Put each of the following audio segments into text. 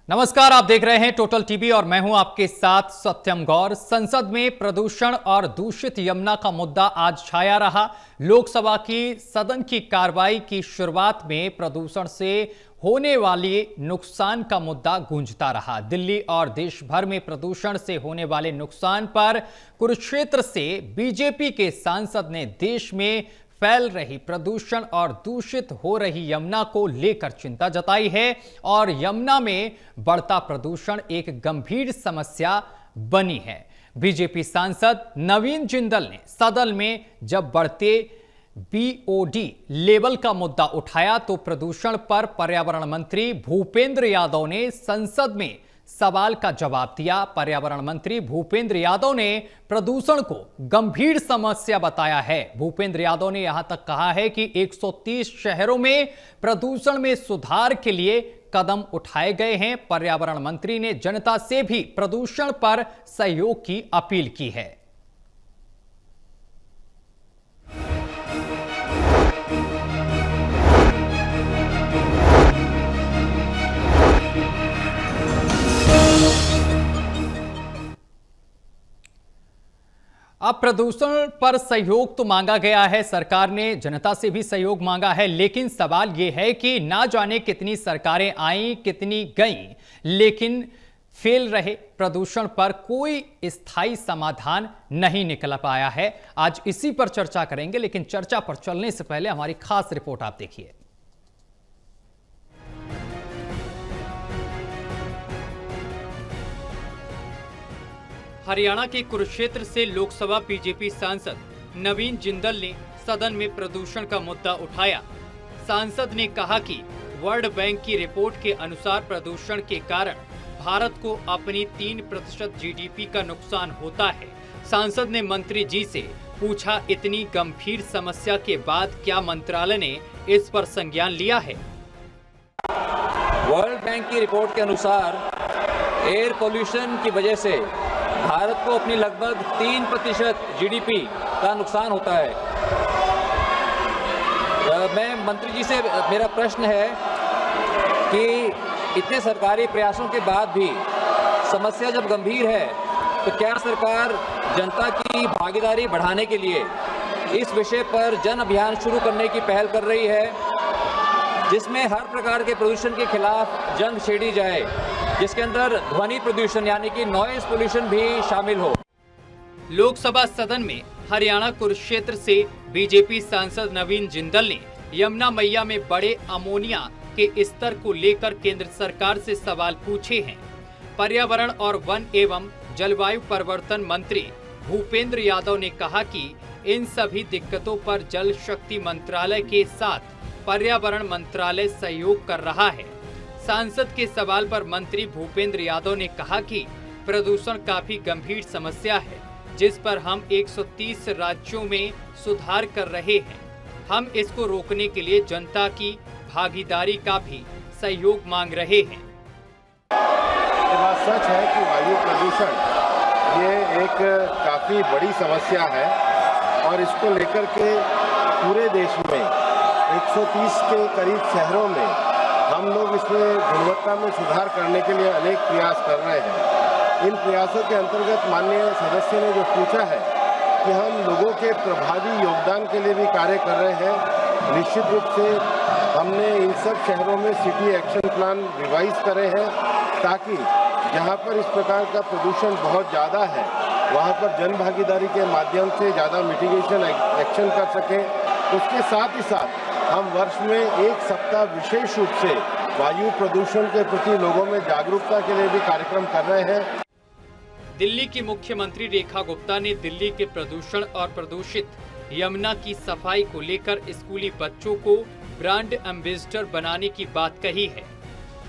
नमस्कार, आप देख रहे हैं टोटल टीवी और मैं हूं आपके साथ सत्यम गौर। संसद में प्रदूषण और दूषित यमुना का मुद्दा आज छाया रहा। लोकसभा की सदन की कार्रवाई की शुरुआत में प्रदूषण से होने वाले नुकसान का मुद्दा गूंजता रहा। दिल्ली और देश भर में प्रदूषण से होने वाले नुकसान पर कुरुक्षेत्र से बीजेपी के सांसद ने देश में फैल रही प्रदूषण और दूषित हो रही यमुना को लेकर चिंता जताई है और यमुना में बढ़ता प्रदूषण एक गंभीर समस्या बनी है। बीजेपी सांसद नवीन जिंदल ने सदन में जब बढ़ते बीओडी लेवल का मुद्दा उठाया तो प्रदूषण पर पर्यावरण मंत्री भूपेंद्र यादव ने संसद में सवाल का जवाब दिया। पर्यावरण मंत्री भूपेंद्र यादव ने प्रदूषण को गंभीर समस्या बताया है। भूपेंद्र यादव ने यहां तक कहा है कि 130 शहरों में प्रदूषण में सुधार के लिए कदम उठाए गए हैं। पर्यावरण मंत्री ने जनता से भी प्रदूषण पर सहयोग की अपील की है। अब प्रदूषण पर सहयोग तो मांगा गया है, सरकार ने जनता से भी सहयोग मांगा है, लेकिन सवाल यह है कि ना जाने कितनी सरकारें आईं, कितनी गईं, लेकिन फेल रहे प्रदूषण पर कोई स्थायी समाधान नहीं निकल पाया है। आज इसी पर चर्चा करेंगे, लेकिन चर्चा पर चलने से पहले हमारी खास रिपोर्ट आप देखिए। हरियाणा के कुरुक्षेत्र से लोकसभा बीजेपी सांसद नवीन जिंदल ने सदन में प्रदूषण का मुद्दा उठाया। सांसद ने कहा कि वर्ल्ड बैंक की रिपोर्ट के अनुसार प्रदूषण के कारण भारत को अपनी 3% जीडीपी का नुकसान होता है। सांसद ने मंत्री जी से पूछा, इतनी गंभीर समस्या के बाद क्या मंत्रालय ने इस पर संज्ञान लिया है? वर्ल्ड बैंक की रिपोर्ट के अनुसार एयर पोल्यूशन की वजह से भारत को अपनी लगभग 3% जीडीपी का नुकसान होता है। मैं मंत्री जी से मेरा प्रश्न है कि इतने सरकारी प्रयासों के बाद भी समस्या जब गंभीर है तो क्या सरकार जनता की भागीदारी बढ़ाने के लिए इस विषय पर जन अभियान शुरू करने की पहल कर रही है, जिसमें हर प्रकार के प्रदूषण के खिलाफ जंग छेड़ी जाए, जिसके अंदर ध्वनि प्रदूषण यानी कि नॉइज पोल्यूशन भी शामिल हो। लोकसभा सदन में हरियाणा कुरुक्षेत्र से बीजेपी सांसद नवीन जिंदल ने यमुना मैया में बड़े अमोनिया के स्तर को लेकर केंद्र सरकार से सवाल पूछे हैं। पर्यावरण और वन एवं जलवायु परिवर्तन मंत्री भूपेंद्र यादव ने कहा कि इन सभी दिक्कतों पर जल शक्ति मंत्रालय के साथ पर्यावरण मंत्रालय सहयोग कर रहा है। सांसद के सवाल पर मंत्री भूपेंद्र यादव ने कहा कि प्रदूषण काफी गंभीर समस्या है, जिस पर हम 130 राज्यों में सुधार कर रहे हैं। हम इसको रोकने के लिए जनता की भागीदारी का भी सहयोग मांग रहे हैं। ये बात सच है कि वायु प्रदूषण ये एक काफी बड़ी समस्या है और इसको लेकर के पूरे देश में 130 के करीब शहरों में हम लोग इसमें गुणवत्ता में सुधार करने के लिए अनेक प्रयास कर रहे हैं। इन प्रयासों के अंतर्गत माननीय सदस्य ने जो पूछा है कि हम लोगों के प्रभावी योगदान के लिए भी कार्य कर रहे हैं। निश्चित रूप से हमने इन सब शहरों में सिटी एक्शन प्लान रिवाइज करे हैं ताकि जहां पर इस प्रकार का प्रदूषण बहुत ज़्यादा है वहां पर जन भागीदारी के माध्यम से ज़्यादा मिटिगेशन एक्शन कर सकें। उसके साथ ही साथ हम वर्ष में एक सप्ताह विशेष रूप से वायु प्रदूषण के प्रति लोगों में जागरूकता के लिए भी कार्यक्रम कर रहे हैं। दिल्ली की मुख्यमंत्री रेखा गुप्ता ने दिल्ली के प्रदूषण और प्रदूषित यमुना की सफाई को लेकर स्कूली बच्चों को ब्रांड एम्बेसडर बनाने की बात कही है।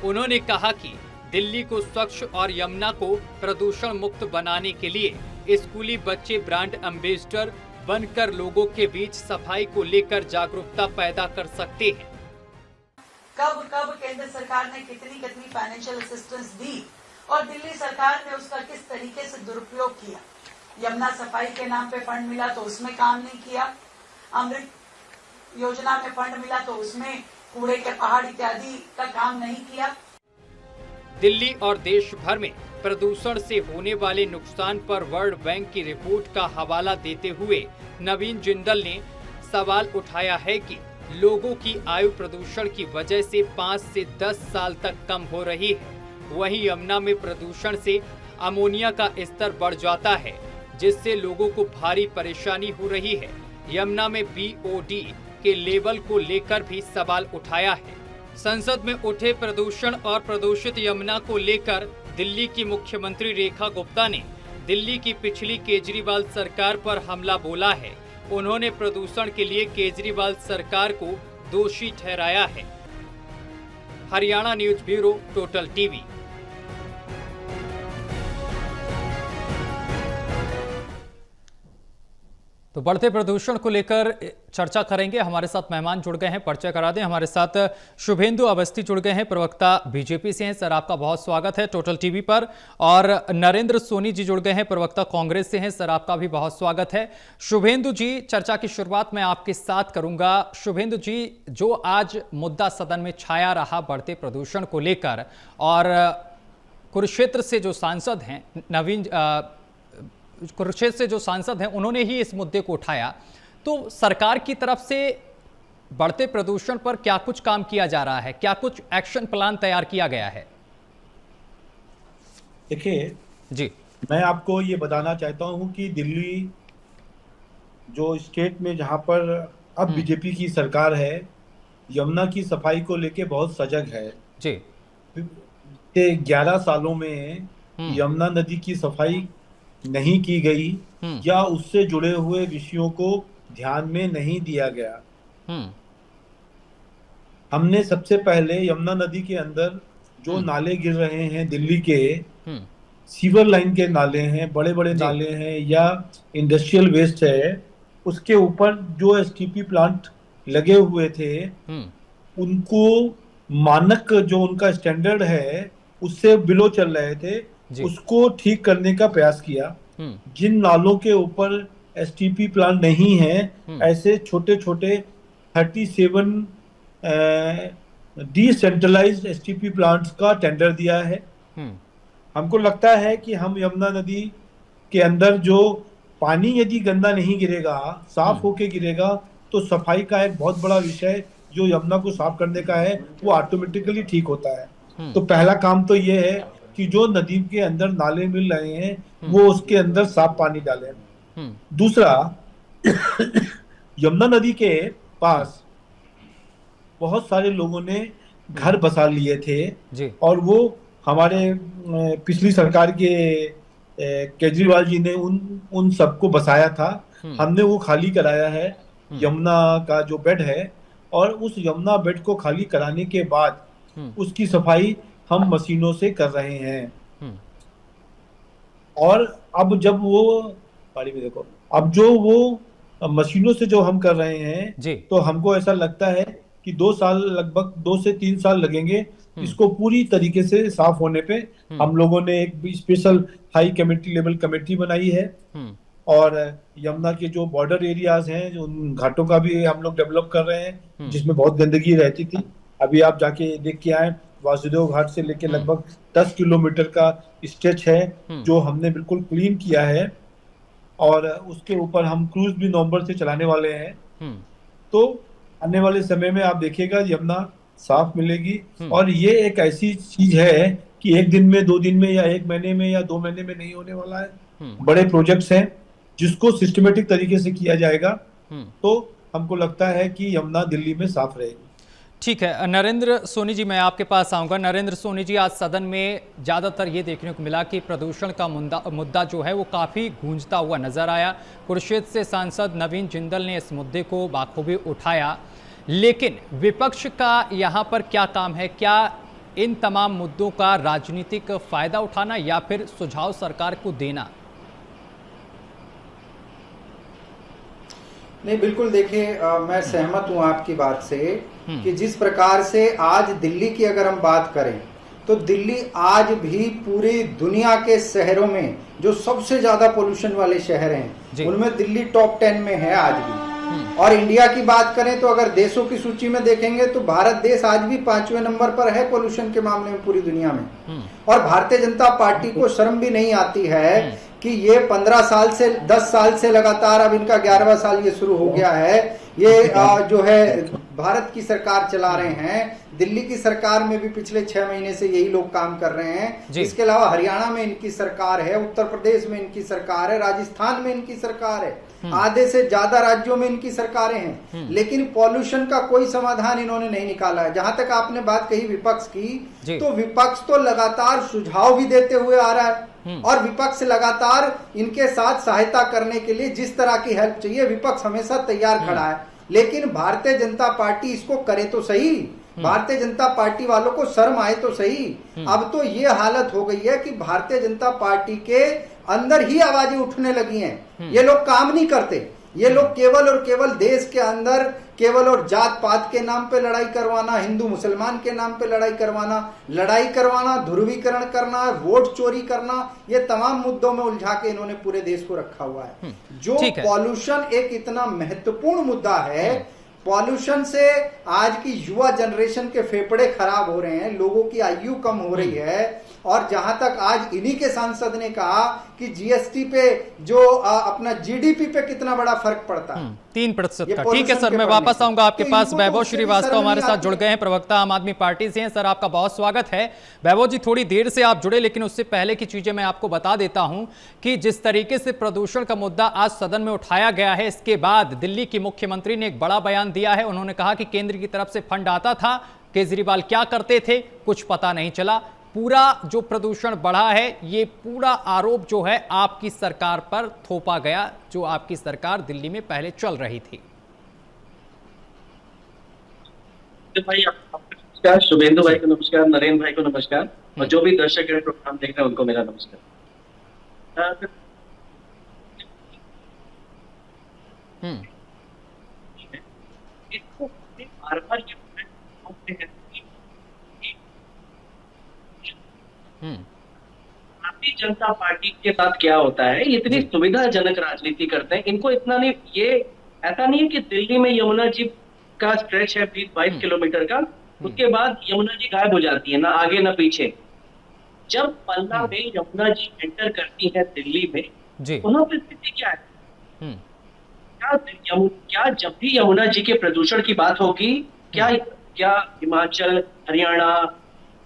उन्होंने कहा कि दिल्ली को स्वच्छ और यमुना को प्रदूषण मुक्त बनाने के लिए स्कूली बच्चे ब्रांड एम्बेसडर बनकर लोगों के बीच सफाई को लेकर जागरूकता पैदा कर सकते हैं। कब कब केंद्र सरकार ने कितनी फाइनेंशियल असिस्टेंस दी और दिल्ली सरकार ने उसका किस तरीके से दुरुपयोग किया। यमुना सफाई के नाम पे फंड मिला तो उसमें काम नहीं किया, अमृत योजना में फंड मिला तो उसमें कूड़े के पहाड़ इत्यादि का काम नहीं किया। दिल्ली और देश भर में प्रदूषण से होने वाले नुकसान पर वर्ल्ड बैंक की रिपोर्ट का हवाला देते हुए नवीन जिंदल ने सवाल उठाया है कि लोगों की आयु प्रदूषण की वजह से 5 से 10 साल तक कम हो रही है। वहीं यमुना में प्रदूषण से अमोनिया का स्तर बढ़ जाता है, जिससे लोगों को भारी परेशानी हो रही है। यमुना में BOD के लेवल को लेकर भी सवाल उठाया है। संसद में उठे प्रदूषण और प्रदूषित यमुना को लेकर दिल्ली की मुख्यमंत्री रेखा गुप्ता ने दिल्ली की पिछली केजरीवाल सरकार पर हमला बोला है। उन्होंने प्रदूषण के लिए केजरीवाल सरकार को दोषी ठहराया है। Haryana news bureau, total TV. तो बढ़ते प्रदूषण को लेकर चर्चा करेंगे। हमारे साथ मेहमान जुड़ गए हैं, परिचय करा दें। हमारे साथ शुभेंदु अवस्थी जुड़ गए हैं, प्रवक्ता बीजेपी से हैं। सर, आपका बहुत स्वागत है टोटल टीवी पर। और नरेंद्र सोनी जी जुड़ गए हैं, प्रवक्ता कांग्रेस से हैं। सर, आपका भी बहुत स्वागत है। शुभेंदु जी, चर्चा की शुरुआत मैं आपके साथ करूंगा। शुभेंदु जी, जो आज मुद्दा सदन में छाया रहा बढ़ते प्रदूषण को लेकर, और कुरुक्षेत्र से जो सांसद हैं कुरुक्षेत्र से जो सांसद हैं उन्होंने ही इस मुद्दे को उठाया, तो सरकार की तरफ से बढ़ते प्रदूषण पर क्या कुछ काम किया जा रहा है? क्या कुछ एक्शन प्लान तैयार किया गया है? देखिए जी, मैं आपको ये बताना चाहता हूँ कि दिल्ली जो स्टेट में जहाँ पर अब बीजेपी की सरकार है, यमुना की सफाई को लेके बहुत सजग है। जी, 11 सालों में यमुना नदी की सफाई नहीं की गई या उससे जुड़े हुए विषयों को ध्यान में नहीं दिया गया। हमने सबसे पहले यमुना नदी के अंदर जो नाले गिर रहे हैं दिल्ली के, सीवर लाइन के नाले हैं, बड़े बड़े नाले हैं या इंडस्ट्रियल वेस्ट है, उसके ऊपर जो एसटीपी प्लांट लगे हुए थे उनको मानक जो उनका स्टैंडर्ड है उससे बिलो चल रहे थे, उसको ठीक करने का प्रयास किया। जिन नालों के ऊपर एसटीपी प्लांट नहीं है, ऐसे छोटे छोटे 37 डिसेंट्रलाइज्ड एसटीपी प्लांट्स का टेंडर दिया है। हमको लगता है कि हम यमुना नदी के अंदर जो पानी यदि गंदा नहीं गिरेगा, साफ होके गिरेगा, तो सफाई का एक बहुत बड़ा विषय जो यमुना को साफ करने का है वो ऑटोमेटिकली ठीक होता है। तो पहला काम तो ये है कि जो नदी के अंदर नाले मिल रहे हैं वो उसके अंदर साफ पानी डालें। दूसरा, यमुना नदी के पास बहुत सारे लोगों ने घर बसा लिए थे और वो हमारे पिछली सरकार के केजरीवाल जी ने उन सबको बसाया था। हमने वो खाली कराया है यमुना का जो बेड है, और उस यमुना बेड को खाली कराने के बाद उसकी सफाई हम मशीनों से कर रहे हैं। और अब जब वो पानी में देखो, अब जो वो मशीनों से जो हम कर रहे हैं तो हमको ऐसा लगता है कि 2 साल, लगभग 2 से 3 साल लगेंगे इसको पूरी तरीके से साफ होने पे। हम लोगों ने एक special high committee level committee बनाई है और यमुना के जो बॉर्डर एरियाज हैं उन घाटों का भी हम लोग डेवलप कर रहे हैं जिसमें बहुत गंदगी रहती थी। अभी आप जाके देख के आए, वासुदेव घाट से लेके लगभग 10 किलोमीटर का स्ट्रेच है जो हमने बिल्कुल क्लीन किया है, और उसके ऊपर हम क्रूज भी नवंबर से चलाने वाले हैं। तो आने वाले समय में आप देखिएगा यमुना साफ मिलेगी। और ये एक ऐसी चीज है कि 1 दिन में, 2 दिन में या 1 महीने में या 2 महीने में नहीं होने वाला है। बड़े प्रोजेक्ट्स हैं जिसको सिस्टमेटिक तरीके से किया जाएगा, तो हमको लगता है कि यमुना दिल्ली में साफ रहेगी। ठीक है। नरेंद्र सोनी जी, मैं आपके पास आऊंगा। नरेंद्र सोनी जी, आज सदन में ज़्यादातर ये देखने को मिला कि प्रदूषण का मुद्दा जो है वो काफ़ी गूंजता हुआ नजर आया। कुरुक्षेत्र से सांसद नवीन जिंदल ने इस मुद्दे को बाखूबी उठाया, लेकिन विपक्ष का यहाँ पर क्या काम है? क्या इन तमाम मुद्दों का राजनीतिक फायदा उठाना या फिर सुझाव सरकार को देना? नहीं, बिल्कुल। देखिए, मैं सहमत हूं आपकी बात से कि जिस प्रकार से आज दिल्ली की अगर हम बात करें तो दिल्ली आज भी पूरी दुनिया के शहरों में जो सबसे ज्यादा पोल्यूशन वाले शहर हैं उनमें दिल्ली टॉप 10 में है आज भी। और इंडिया की बात करें तो अगर देशों की सूची में देखेंगे तो भारत देश आज भी 5वें नंबर पर है पोल्यूशन के मामले में पूरी दुनिया में। और भारतीय जनता पार्टी को शर्म भी नहीं आती है कि ये 15 साल से 10 साल से लगातार, अब इनका 11वां साल ये शुरू हो गया है, ये जो है भारत की सरकार चला रहे हैं। दिल्ली की सरकार में भी पिछले 6 महीने से यही लोग काम कर रहे हैं। इसके अलावा हरियाणा में इनकी सरकार है, उत्तर प्रदेश में इनकी सरकार है, राजस्थान में इनकी सरकार है, आधे से ज्यादा राज्यों में इनकी सरकारें हैं, लेकिन पॉल्यूशन का कोई समाधान इन्होंने नहीं निकाला है। जहां तक आपने बात कही विपक्ष की, तो विपक्ष तो लगातार सुझाव भी देते हुए आ रहा है और विपक्ष लगातार इनके साथ सहायता करने के लिए जिस तरह की हेल्प चाहिए विपक्ष हमेशा तैयार खड़ा है। लेकिन भारतीय जनता पार्टी इसको करे तो सही, भारतीय जनता पार्टी वालों को शर्म आए तो सही। अब तो ये हालत हो गई है कि भारतीय जनता पार्टी के अंदर ही आवाजें उठने लगी हैं। ये लोग काम नहीं करते, ये लोग केवल और केवल देश के अंदर केवल और जात पात के नाम पे लड़ाई करवाना, हिंदू मुसलमान के नाम पे लड़ाई करवाना, ध्रुवीकरण करना, वोट चोरी करना, ये तमाम मुद्दों में उलझा के इन्होंने पूरे देश को रखा हुआ है। जो पॉल्यूशन एक इतना महत्वपूर्ण मुद्दा है, पॉल्यूशन से आज की युवा जनरेशन के फेफड़े खराब हो रहे हैं, लोगों की आयु कम हो रही है। और जहां तक आज इन्हीं के सांसद ने कहा कि जीएसटी पे जो अपना जीडीपी पे कितना बड़ा फर्क पड़ता है 3% का। ठीक है सर, मैं वापस आऊंगा आपके पास। वैभव श्रीवास्तव हमारे साथ जुड़ गए हैं, प्रवक्ता आम आदमी पार्टी से हैं। सर आपका बहुत स्वागत है। वैभव जी थोड़ी देर से आप जुड़े, लेकिन उससे पहले की चीजें मैं आपको बता देता हूं कि जिस तरीके से प्रदूषण का मुद्दा आज सदन में उठाया गया है, इसके बाद दिल्ली की मुख्यमंत्री ने एक बड़ा बयान दिया है। उन्होंने कहा कि केंद्र की तरफ से फंड आता था, केजरीवाल क्या करते थे कुछ पता नहीं चला। पूरा जो प्रदूषण बढ़ा है, ये पूरा आरोप जो है आपकी सरकार पर थोपा गया, जो आपकी सरकार दिल्ली में पहले चल रही थी। भाई आपको नमस्कार, शुभेंदु भाई को नमस्कार, नरेंद्र भाई को नमस्कार, और जो भी दर्शक प्रोग्राम देख रहे हैं उनको मेरा नमस्कार। इसको बार-बार भारतीय जनता पार्टी के साथ क्या होता है, इतनी सुविधाजनक राजनीति करते हैं। इनको इतना नहीं, ये ऐसा नहीं है कि दिल्ली में यमुना जी का स्ट्रेच है 20-22 किलोमीटर का, उसके बाद यमुना जी गायब हो जाती है, ना आगे ना पीछे। जब पल्ला में यमुना जी एंटर करती है दिल्ली में, वहां पर स्थिति क्या है? क्या जब भी यमुना जी के प्रदूषण की बात होगी, क्या हिमाचल, हरियाणा,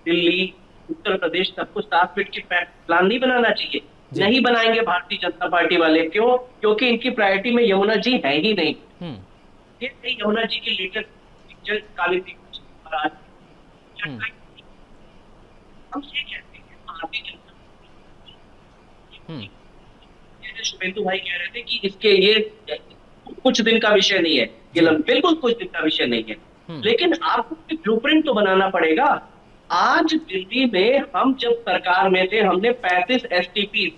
दिल्ली, उत्तर प्रदेश सबको 7 फीट की प्लान नहीं बनाना चाहिए? नहीं बनाएंगे भारतीय जनता पार्टी वाले। क्यों? क्योंकि इनकी प्रायोरिटी में यमुना जी है ही नहीं। ये यमुना जी की लेटेस्ट पिक्चर काली थी महाराज। हम ये कहते हैं भारतीय जनता, जैसे शुभेंदु भाई कह रहे थे कि इसके ये कुछ दिन का विषय नहीं है, ये बिल्कुल कुछ दिन का विषय नहीं है, लेकिन आपको ब्लूप्रिंट तो बनाना पड़ेगा। आज दिल्ली में हम जब सरकार में थे, हमने 35 STP।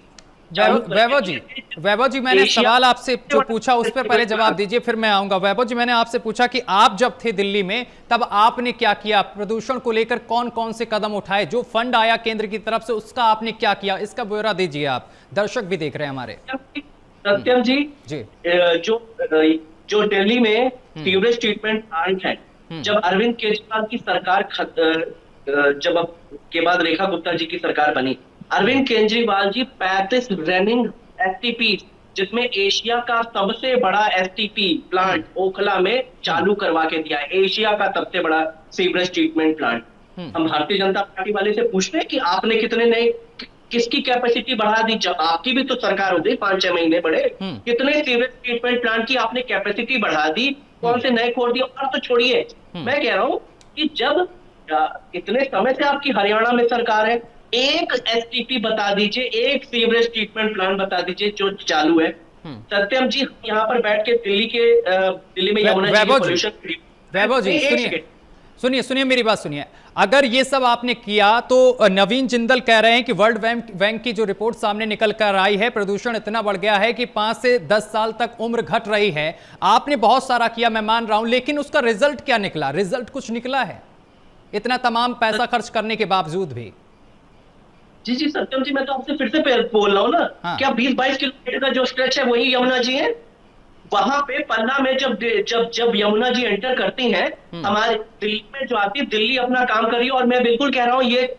वैभव जी मैंने सवाल आपसे जो पूछा उस पर पहले जवाब दीजिए, फिर मैं आऊंगा। वैभव जी मैंने आपसे पूछा कि आप जब थे दिल्ली में तब आपने क्या किया, प्रदूषण को लेकर कौन कौन से कदम उठाए, जो फंड आया केंद्र की तरफ से उसका आपने क्या किया, इसका ब्यौरा दीजिए। आप दर्शक भी देख रहे हैं हमारे। सत्यम जी, जो दिल्ली में सीवरेज ट्रीटमेंट प्लांट है, जब अरविंद केजरीवाल की सरकार जब के बाद रेखा गुप्ता जी की सरकार बनी, अरविंद केजरीवाल जी 35 रनिंग STP, जिसमें एशिया का सबसे बड़ा STP प्लांट ओखला में चालू करवा के दिया है, एशिया का सबसे बड़ा सीवरेज ट्रीटमेंट प्लांट। हम भारतीय जनता पार्टी वाले से पूछ रहे हैं कि आपने कितने नए, किसकी कैपेसिटी बढ़ा दी? जब आपकी भी तो सरकार हो गई 5-6 महीने बड़े, कितने सीवरेज ट्रीटमेंट प्लांट की आपने कैपेसिटी बढ़ा दी, कौन से नए खोल दिए? और तो छोड़िए, मैं कह रहा हूं कि जब इतने समय से आपकी हरियाणा में सरकार है, एक STP बता दीजिए, एक सीवरेज ट्रीटमेंट प्लांट बता दीजिए जो चालू है। सत्यम जी यहाँ पर बैठ के दिल्ली में यमुना जी पोल्यूशन। वैभव जी सुनिए मेरी बात सुनिए। अगर ये सब आपने किया तो नवीन जिंदल कह रहे हैं कि वर्ल्ड बैंक की जो रिपोर्ट सामने निकल कर आई है, प्रदूषण इतना बढ़ गया है कि 5 से 10 साल तक उम्र घट रही है। आपने बहुत सारा किया, मैं मान रहा हूं, लेकिन उसका रिजल्ट क्या निकला? रिजल्ट कुछ निकला है इतना तमाम पैसा खर्च करने के बावजूद भी? जी सत्यम जी, मैं तो आपसे फिर से बोल रहा हूँ ना, क्या 20-22 किलोमीटर का जो स्ट्रेच है वही यमुना जी है? वहां पे पन्ना में जब जब जब यमुना जी एंटर करती हैं, हमारे दिल्ली में जो आती है, दिल्ली अपना काम कर रही है, और मैं बिल्कुल कह रहा हूँ ये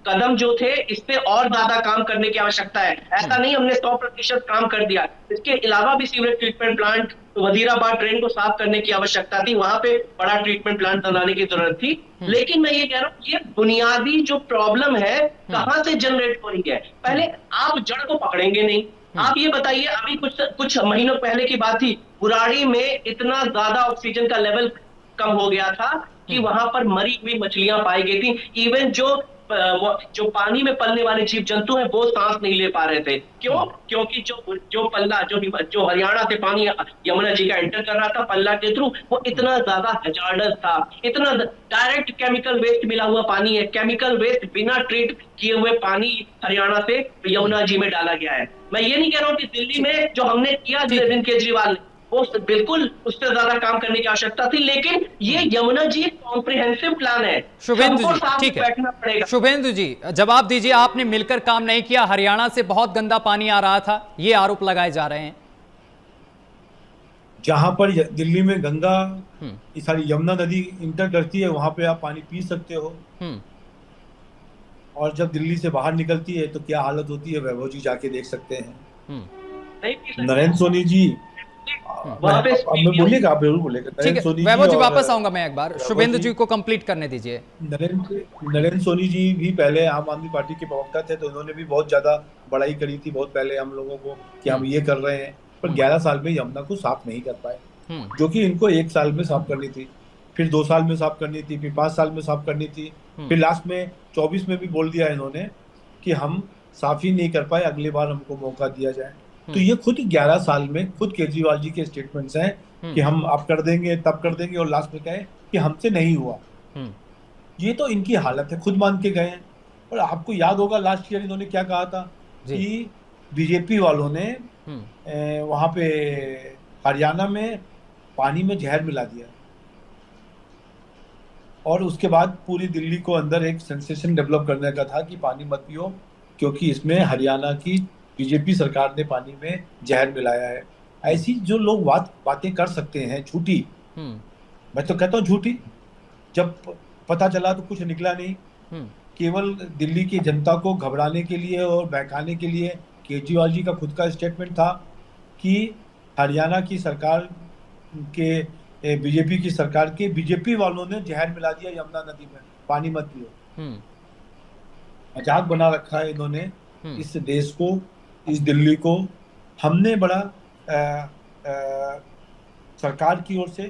कदम जो थे इस पे और ज्यादा काम करने की आवश्यकता है। ऐसा नहीं हमने 100% काम कर दिया। इसके अलावा भी sewerage treatment plant Wazirabad drain को साफ करने की आवश्यकता थी, वहां पे बड़ा ट्रीटमेंट प्लांट बनाने की जरूरत थी। लेकिन मैं ये कह रहा हूँ, ये बुनियादी जो प्रॉब्लम है कहां से जनरेट हो रही है, पहले आप जड़ को पकड़ेंगे नहीं। आप ये बताइए, अभी कुछ महीनों पहले की बात थी, बुराड़ी में इतना ज्यादा ऑक्सीजन का लेवल कम हो गया था कि वहां पर मरी हुई मछलियां पाई गई थी। इवन जो पानी में पलने वाले जीव जंतु हैं वो सांस नहीं ले पा रहे थे। क्यों? क्योंकि जो पल्ला जो हरियाणा से पानी यमुना जी का एंटर कर रहा था पल्ला के थ्रू, वो इतना ज्यादा हजार्डस था, इतना डायरेक्ट केमिकल वेस्ट मिला हुआ पानी है, केमिकल वेस्ट बिना ट्रीट किए हुए पानी हरियाणा से यमुना जी में डाला गया है। मैं ये नहीं कह रहा हूँ कि दिल्ली में जो हमने किया अरविंद केजरीवाल ने, वो बिल्कुल उससे ज्यादा काम करने की आवश्यकता थी, लेकिन ये यमुना जी एक कॉम्प्रिहेंसिव प्लान है। शुभेंदु जी, ठीक है, शुभेंदु जी जवाब दीजिए, आपने मिलकर काम नहीं किया, हरियाणा से बहुत गंदा पानी आ रहा था, ये आरोप लगाए जा रहे हैं। जहां पर दिल्ली में गंगा सारी यमुना नदी इंटर करती है, वहां पे आप पानी पी सकते हो, और जब दिल्ली से बाहर निकलती है तो क्या हालत होती है, वैभव जी जाके देख सकते हैं। नरेंद्र सोनी जी बोलिएगा, आप जरूर बोलिएगा। ठीक है, वैभव जी वापस आऊंगा मैं एक बार, शुभेंदु जी को कंप्लीट करने दीजिए। नरेंद्र सोनी जी भी पहले आम आदमी पार्टी के प्रवक्ता थे, तो उन्होंने भी बहुत ज्यादा बड़ाई करी थी बहुत पहले हम लोगों को कि हम ये कर रहे हैं, पर 11 साल में यमुना को साफ नहीं कर पाए, जो कि इनको 1 साल में साफ करनी थी, फिर 2 साल में साफ करनी थी, फिर 5 साल में साफ करनी थी, फिर लास्ट में 24 में भी बोल दिया इन्होंने कि हम साफ ही नहीं कर पाए, अगली बार हमको मौका दिया जाए। तो ये खुद 11 साल में खुद केजरीवाल जी के स्टेटमेंट्स हैं कि हम अब कर देंगे तब कर देंगे, और लास्ट में कहे कि हमसे नहीं हुआ। ये तो इनकी हालत है, खुद मान के गए हैं। और आपको याद होगा लास्ट ईयर इन्होंने क्या कहा था कि बीजेपी वालों ने वहां पे हरियाणा में पानी में जहर मिला दिया, और उसके बाद पूरी दिल्ली को अंदर एक सेंसेशन डेवलप करने का था कि पानी मत पियो, क्योंकि इसमें हरियाणा की बीजेपी सरकार ने पानी में जहर मिलाया है। ऐसी जो लोग बातें कर सकते हैं झूठी, मैं तो कहता हूँ झूठी, जब पता चला तो कुछ निकला नहीं, केवल दिल्ली की जनता को घबराने के लिए और बहकाने के लिए केजरीवाल जी का खुद का स्टेटमेंट था कि हरियाणा की सरकार के बीजेपी की सरकार के बीजेपी वालों ने जहर मिला दिया यमुना नदी में, पानी मत पियो। मजाक बना रखा है इन्होंने इस देश को, इस दिल्ली को। हमने बड़ा सरकार की ओर से,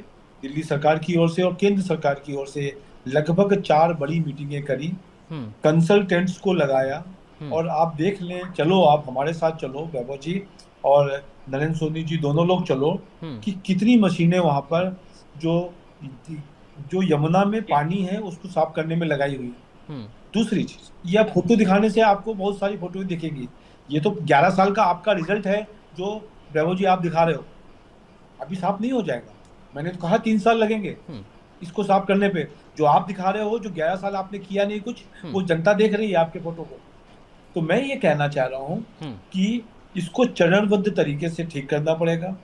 दिल्ली सरकार की ओर से और केंद्र सरकार की ओर से लगभग 4 बड़ी मीटिंगें करी, कंसल्टेंट्स को लगाया, और आप देख लें, चलो आप हमारे साथ चलो वैभव जी और नरेंद्र सोनी जी दोनों लोग चलो कि कितनी मशीनें वहां पर जो यमुना में पानी है उसको साफ करने में लगाई हुई है। दूसरी चीज, यह फोटो दिखाने से आपको बहुत सारी फोटो दिखेंगी, ये तो 11 साल का आपका रिजल्ट है जो वैभव जी आप दिखा रहे हो, अभी साफ नहीं हो जाएगा। मैंने तो कहा 3 साल लगेंगे इसको साफ करने पे। जो आप दिखा रहे हो, जो 11 साल आपने किया नहीं कुछ, वो जनता देख रही है आपके फोटो को। तो मैं ये कहना चाह रहा हूँ कि इसको चरणबद्ध तरीके से ठीक करना पड़ेगा।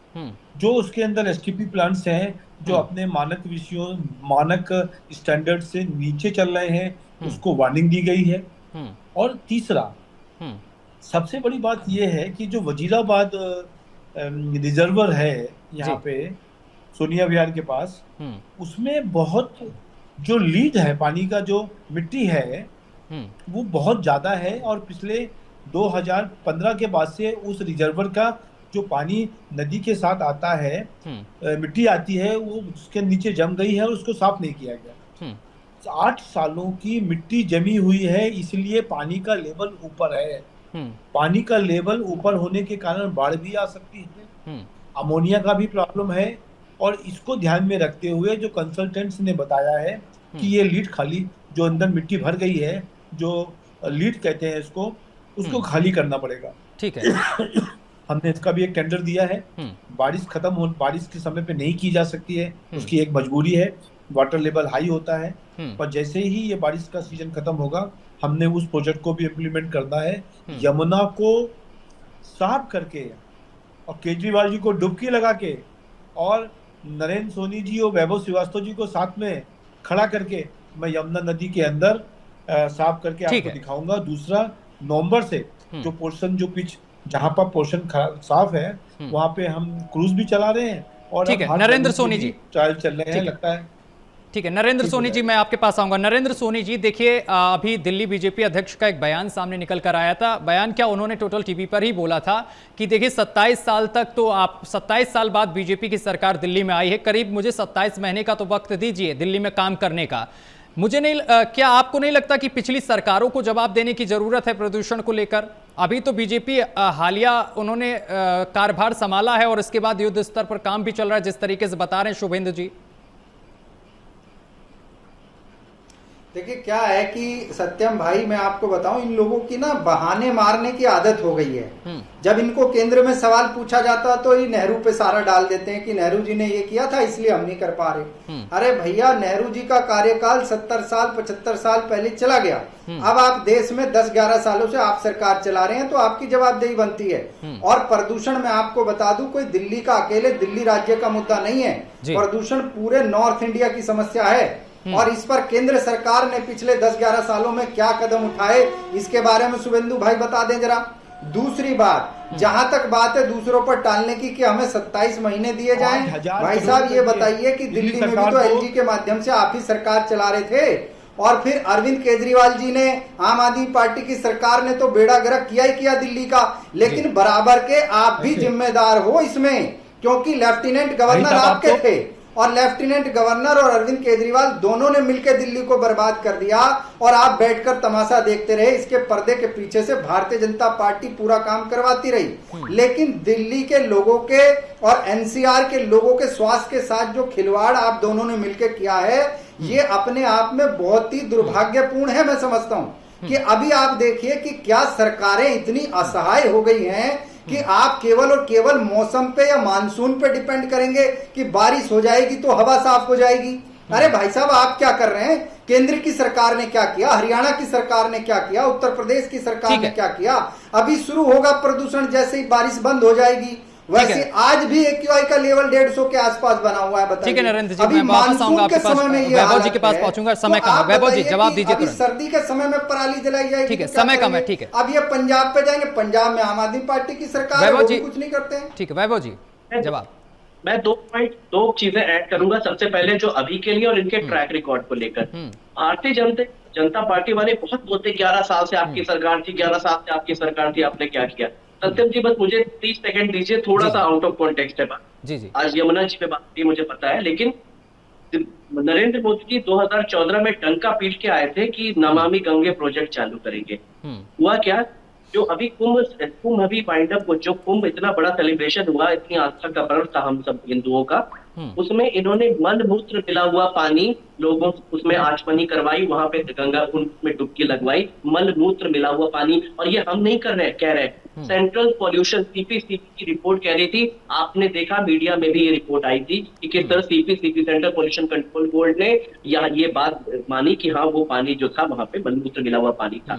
जो उसके अंदर एसटीपी प्लांट्स हैं जो अपने मानक विषयों, मानक स्टैंडर्ड से नीचे चल रहे हैं, उसको वार्निंग दी गई है। और तीसरा, सबसे बड़ी बात यह है कि जो वजीराबाद रिजर्वर है यहाँ पे सोनिया विहार के पास, उसमें बहुत जो लीड है पानी का, जो मिट्टी है वो बहुत ज्यादा है, और पिछले 2015 के बाद से उस रिजर्वर का जो पानी नदी के साथ आता है, मिट्टी आती है, वो उसके नीचे जम गई है और उसको साफ नहीं किया गया। 8 सालों की मिट्टी जमी हुई है, इसलिए पानी का लेवल ऊपर है। पानी का लेवल ऊपर होने के कारण बाढ़ भी आ सकती है, अमोनिया का भी प्रॉब्लम है। और इसको ध्यान में रखते हुए जो कंसल्टेंट्स ने बताया है कि ये लीड खाली, जो अंदर मिट्टी भर गई है, जो लीड कहते हैं इसको, उसको खाली करना पड़ेगा। ठीक है। हमने इसका भी एक टेंडर दिया है। बारिश बारिश के समय पे नहीं की जा सकती है, उसकी एक मजबूरी है, वाटर लेवल हाई होता है। पर जैसे ही ये बारिश का सीजन खत्म होगा, हमने उस प्रोजेक्ट को भी इम्प्लीमेंट करना है। यमुना को साफ करके और केजरीवाल जी को डुबकी लगा के और नरेंद्र सोनी जी और वैभव श्रीवास्तव जी को साथ में खड़ा करके मैं यमुना नदी के अंदर साफ करके आपको दिखाऊंगा। दूसरा, नवंबर से जो पोर्शन, जो पिच जहां पर पोर्शन साफ है वहां पे हम क्रूज भी चला रहे हैं और नरेंद्र सोनी जी ट्रायल चल रहे हैं, लगता है। ठीक है नरेंद्र सोनी जी, मैं आपके पास आऊंगा। नरेंद्र सोनी जी, देखिए अभी दिल्ली बीजेपी अध्यक्ष का एक बयान सामने निकल कर आया था। बयान क्या, उन्होंने टोटल टीवी पर ही बोला था कि देखिए 27 साल तक तो आप 27 साल बाद बीजेपी की सरकार दिल्ली में आई है, करीब मुझे 27 महीने का तो वक्त दीजिए दिल्ली में काम करने का। मुझे नहीं, क्या आपको नहीं लगता कि पिछली सरकारों को जवाब देने की जरूरत है प्रदूषण को लेकर? अभी तो बीजेपी हालिया उन्होंने कार्यभार संभाला है और इसके बाद युद्ध स्तर पर काम भी चल रहा है, जिस तरीके से बता रहे हैं शुभेंदु जी। देखिए क्या है कि सत्यम भाई, मैं आपको बताऊं, इन लोगों की ना बहाने मारने की आदत हो गई है। जब इनको केंद्र में सवाल पूछा जाता तो ये नेहरू पे सारा डाल देते हैं कि नेहरू जी ने ये किया था इसलिए हम नहीं कर पा रहे। अरे भैया, नेहरू जी का कार्यकाल 70 साल 75 साल पहले चला गया। अब आप देश में 10-11 सालों से आप सरकार चला रहे हैं तो आपकी जवाबदेही बनती है। और प्रदूषण में आपको बता दूं, कोई दिल्ली का अकेले दिल्ली राज्य का मुद्दा नहीं है, प्रदूषण पूरे नॉर्थ इंडिया की समस्या है। और इस पर केंद्र सरकार ने पिछले 10-11 सालों में क्या कदम उठाए, इसके बारे में शुभेंदु भाई बता दें जरा। दूसरी बात, जहां तक बात है दूसरों पर टालने की कि हमें 27 महीने दिए जाएं, भाई साहब ये बताइए कि दिल्ली में भी तो एलजी के माध्यम से आप ही सरकार चला रहे थे और फिर अरविंद केजरीवाल जी ने, आम आदमी पार्टी की सरकार ने तो बेड़ा गर्क किया ही किया दिल्ली का, लेकिन बराबर के आप भी जिम्मेदार हो इसमें, क्योंकि लेफ्टिनेंट गवर्नर आपके थे और लेफ्टिनेंट गवर्नर और अरविंद केजरीवाल दोनों ने मिलकर दिल्ली को बर्बाद कर दिया और आप बैठकर तमाशा देखते रहे। इसके पर्दे के पीछे से भारतीय जनता पार्टी पूरा काम करवाती रही, लेकिन दिल्ली के लोगों के और एनसीआर के लोगों के स्वास्थ्य के साथ जो खिलवाड़ आप दोनों ने मिलकर किया है, ये अपने आप में बहुत ही दुर्भाग्यपूर्ण है। मैं समझता हूं कि अभी आप देखिए कि क्या सरकारें इतनी असहाय हो गई हैं कि आप केवल और केवल मौसम पे या मानसून पे डिपेंड करेंगे कि बारिश हो जाएगी तो हवा साफ हो जाएगी। अरे भाई साहब, आप क्या कर रहे हैं? केंद्र की सरकार ने क्या किया, हरियाणा की सरकार ने क्या किया, उत्तर प्रदेश की सरकार ने क्या किया? अभी शुरू होगा प्रदूषण जैसे ही बारिश बंद हो जाएगी। वैसे आज भी AQI का लेवल 150 के आसपास बना हुआ है। बताइए। ठीक है नरेंद्र जी, मैं वापस आऊंगा आपके पास, वैभव जी के पास पहुंचूंगा। समय कम है वैभव जी, जवाब दीजिए तुरंत। सर्दी के समय में पराली जलाई जाएगी, ठीक है, समय कम है, ठीक है। अब ये पंजाब पे जाएंगे, पंजाब में आम आदमी पार्टी की सरकार है, वो भी कुछ नहीं करते हैं। ठीक है वैभव जी, जवाब। मैं दो चीजें ऐड करूंगा। सबसे पहले जो अभी के लिए और इनके ट्रैक रिकॉर्ड को लेकर, भारतीय जनता पार्टी वाले बहुत बोलते 11 साल से आपकी सरकार थी, 11 साल से आपकी सरकार थी, आपने क्या किया। सत्यम जी, बस मुझे 30 सेकंड दीजिए, थोड़ा सा आउट ऑफ कॉन्टेक्स्ट है बात। जी। आज यमुना जी पे बात की, मुझे पता है, लेकिन नरेंद्र मोदी जी 2014 में टंका पीट के आए थे कि नमामि गंगे प्रोजेक्ट चालू करेंगे। हुआ क्या, जो अभी कुंभ अभी वाइंड अप, जो कुंभ इतना बड़ा सेलिब्रेशन हुआ, इतनी आस्था का पर्व था हम सब हिंदुओं का, उसमें इन्होंने मल मूत्र मिला हुआ पानी लोगों उसमें आचमनी करवाई, वहां पे गंगा कुंड में डुबकी लगवाई, मल मूत्र मिला हुआ पानी। और ये हम नहीं कह रहे सेंट्रल पॉल्यूशन CPCB की रिपोर्ट कह रही थी। आपने देखा मीडिया में भी ये रिपोर्ट आई थी कि किस तरह CPCB central pollution control board ने ये बात मानी कि हाँ, वो पानी जो था वहां पे मल मूत्र मिला हुआ पानी था।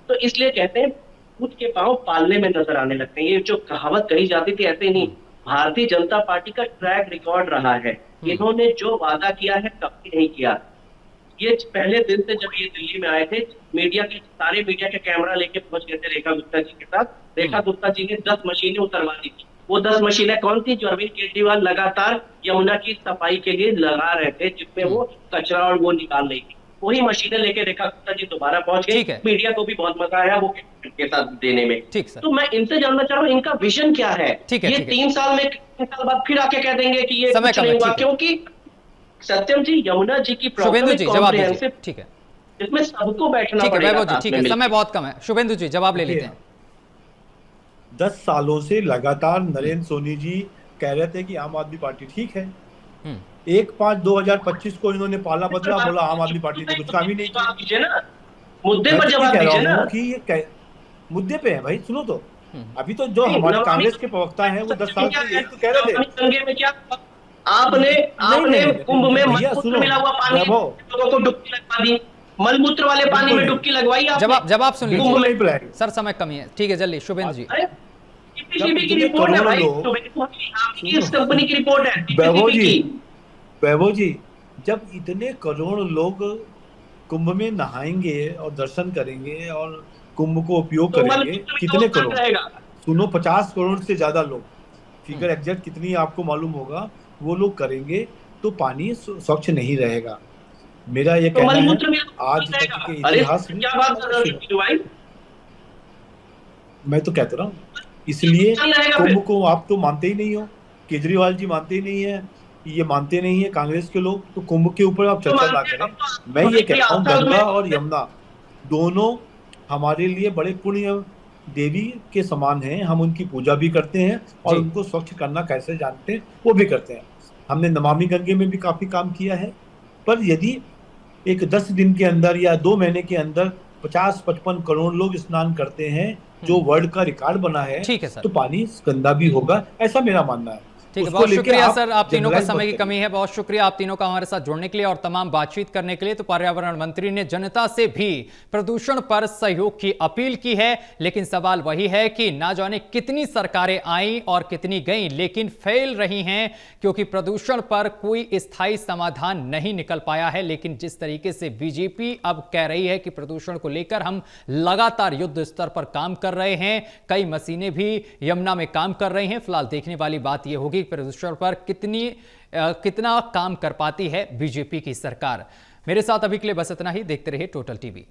तो इसलिए कहते हैं खुद के पांव पालने में नजर आने लगते हैं। ये जो कहावत कही जाती थी, ऐसे नहीं। भारतीय जनता पार्टी का ट्रैक रिकॉर्ड रहा है, इन्होंने जो वादा किया है कभी नहीं किया। ये पहले दिन से जब ये दिल्ली में आए थे, सारे मीडिया के कैमरा लेके पहुंच गए थे रेखा गुप्ता जी के साथ। रेखा गुप्ता जी ने 10 मशीनें उतरवा दी थी। वो 10 मशीनें कौन थी? जो अरविंद केजरीवाल लगातार यमुना की सफाई के लिए लगा रहे थे, जिसमें वो कचरा और वो निकाल रही थी। वही मशीनें लेके रेखा गुप्ता जी दोबारा पहुंच गए। मीडिया को भी बहुत मजा आया वो के साथ देने में। तो मैं इनसे जानना चाह रहा हूँ, इनका विजन क्या है? ये 3 साल बाद फिर आके कह देंगे कि ये कुछ नहीं हुआ, क्योंकि सत्यम जी, यमुना जी की प्रॉब्लम कॉम्प्रिहेंसिव, ठीक है, इसमें सबको बैठना पड़ेगा। ठीक है, समय बहुत कम है। शुभेंदु जी जवाब ले लेते हैं। 10 सालों से लगातार नरेंद्र सोनी जी कह रहे थे कि आम आदमी पार्टी ठीक है। 1/5/2025 को इन्होंने पाला बदला, बोला आम आदमी पार्टी ने कुछ काम ही नहीं किया। मुद्दे पर जवाब दीजिए ना कि ये मुद्दे पे है भाई। सुनो तो, अभी तो जो हमारे कांग्रेस के प्रवक्ता हैं वो 10 साल से यही तो कह रहे थे। आपने कुंभ में मलमूत्र मिला हुआ पानी लोगों को डुबकी लगवा दी, मलमूत्र वाले पानी में डुबकी लगवाई। जवाब सुन लीजिए सर, समय कमी है। ठीक है, जल्दी शुभेंदु जी। सीपीसीबी की रिपोर्ट है भाई, तो आपकी इस कंपनी की रिपोर्ट है सीपीसीबी की। वैभव जी, जब इतने करोड़ लोग कुंभ में नहाएंगे और दर्शन करेंगे और कुंभ को उपयोग तो करेंगे, कितने करोड़, रहेगा? सुनो 50 करोड़ से ज्यादा लोग, फिगर एग्जैक्ट कितनी आपको मालूम होगा, वो लोग करेंगे तो पानी स्वच्छ नहीं रहेगा। मेरा ये तो कहना है मलमूत्र में आज तक के अरे इतिहास में, क्या बात कर रहे हो भाई? मैं तो कहता रहा हूँ, इसलिए कुंभ को आप तो मानते ही नहीं हो, केजरीवाल जी मानते ही नहीं है, ये मानते नहीं है कांग्रेस के लोग, तो कुंभ के ऊपर आप चर्चा ना करें। मैं ये कहता हूँ गंगा और यमुना दोनों हमारे लिए बड़े पुण्य देवी के समान हैं, हम उनकी पूजा भी करते हैं और उनको स्वच्छ करना कैसे जानते हैं वो भी करते हैं। हमने नमामि गंगे में भी काफी काम किया है, पर यदि एक 10 दिन के अंदर या 2 महीने के अंदर 50-55 करोड़ लोग स्नान करते हैं, जो वर्ल्ड का रिकॉर्ड बना है, तो पानी गंदा भी होगा, ऐसा मेरा मानना है। ठीक है, बहुत शुक्रिया सर, आप तीनों का समय की कमी है, बहुत शुक्रिया आप तीनों का हमारे साथ जुड़ने के लिए और तमाम बातचीत करने के लिए। तो पर्यावरण मंत्री ने जनता से भी प्रदूषण पर सहयोग की अपील की है, लेकिन सवाल वही है कि ना जाने कितनी सरकारें आईं और कितनी गईं, लेकिन फेल रही हैं, क्योंकि प्रदूषण पर कोई स्थायी समाधान नहीं निकल पाया है। लेकिन जिस तरीके से बीजेपी अब कह रही है कि प्रदूषण को लेकर हम लगातार युद्ध स्तर पर काम कर रहे हैं, कई मशीनें भी यमुना में काम कर रही हैं, फिलहाल देखने वाली बात यह होगी प्रदूषण पर कितना काम कर पाती है बीजेपी की सरकार। मेरे साथ अभी के लिए बस इतना ही। देखते रहिए टोटल टीवी।